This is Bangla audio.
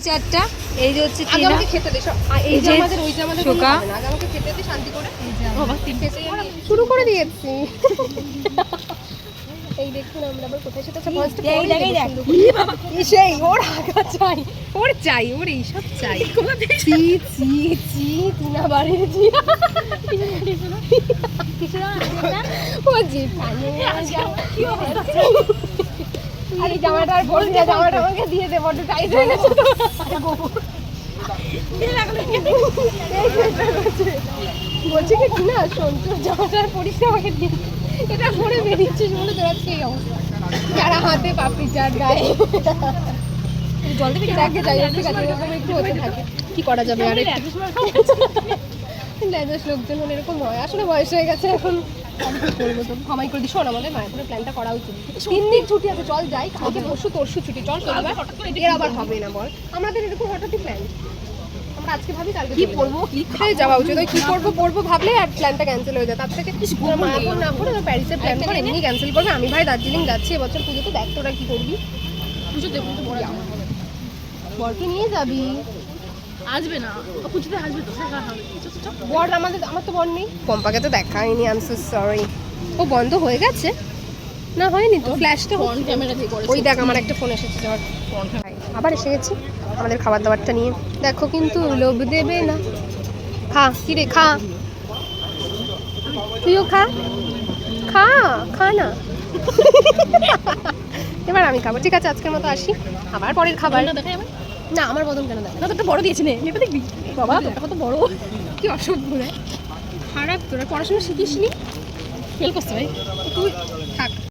চারটা, এই যে হচ্ছে আগে আমাকে খেতে দে এই যে আমাদের ওই যে আমাদের শোকা। আগে আমাকে খেতে দে শান্তি করে বাবা তিনটে শুরু করে দিয়েছি এই দেখুন আমরা আবার কোথায় সেটা ফার্স্ট সেই ওর আগা চাই ওর চাই ওর এইসব চাই চি চি চি তিনা বাড়ির জি ও জি পানি আরে জামাটা আর বলবি না জামাটা আমাকে দিয়ে দে বড় টাইট হয়ে গেছে বলছি কি না শোন তোর জামাটা পরিষ্কার আমাকে দিয়ে এটা পরে বেরিয়েছিস বলে তোর আজকে এই অবস্থা যারা হাতে পাপড়ি চাট গায়ে জল দেবে যাকে যাই ঠিক আছে এরকম একটু হতে থাকে কি করা যাবে আর ল্যাজাস লোকজন হলে এরকম হয় আসলে বয়স হয়ে গেছে এখন করবো তো খামাই করে দিই শোন আমাদের মায়াপুরের প্ল্যানটা করা উচিত 3 দিন ছুটি আছে চল যাই কালকে পরশু ছুটি চল শনিবার এর আবার হবে না বল আমাদের এরকম হঠাৎই প্ল্যান আমরা আজকে ভাবি কালকে কি করবো কি খাই যাওয়া উচিত ওই কি করবো ভাবলে আর প্ল্যানটা ক্যান্সেল হয়ে যায় তার থেকে মায়াপুর না করে প্যারিসের প্ল্যান করে এমনি ক্যান্সেল করবে আমি ভাই দার্জিলিং যাচ্ছি এবছর পুজোতে দেখ তোরা কি করবি পুজো দেবো তো বড় বরকে নিয়ে যাবি আসবে না পুজোতে আসবে তো বর আমার তো বর নেই পম্পাকে তো দেখাইনি আই এম সো সরি ও বন্ধ হয়ে গেছে না হয়নি তো ফ্ল্যাশটা ফ্রন্ট ক্যামেরা দিয়ে করে ওই দেখ আমার একটা ফোন এসেছে যাওয়ার আবার এসে গেছি আমাদের খাবার দাবারটা নিয়ে দেখো কিন্তু লোভ দেবে না খা কি রে খা তুইও খা খা খা না এবার আমি খাবো ঠিক আছে আজকের মতো আসি আবার পরের খাবার দেখাই আমার না আমার বদন কেন দেখ না তো একটা বড় দিয়েছে নে এটা দেখবি বাবা কত বড় কি অসভ্য রে খারাপ তোরা পড়াশোনা শিখিস নি ফেল করছে ভাই তুই থাক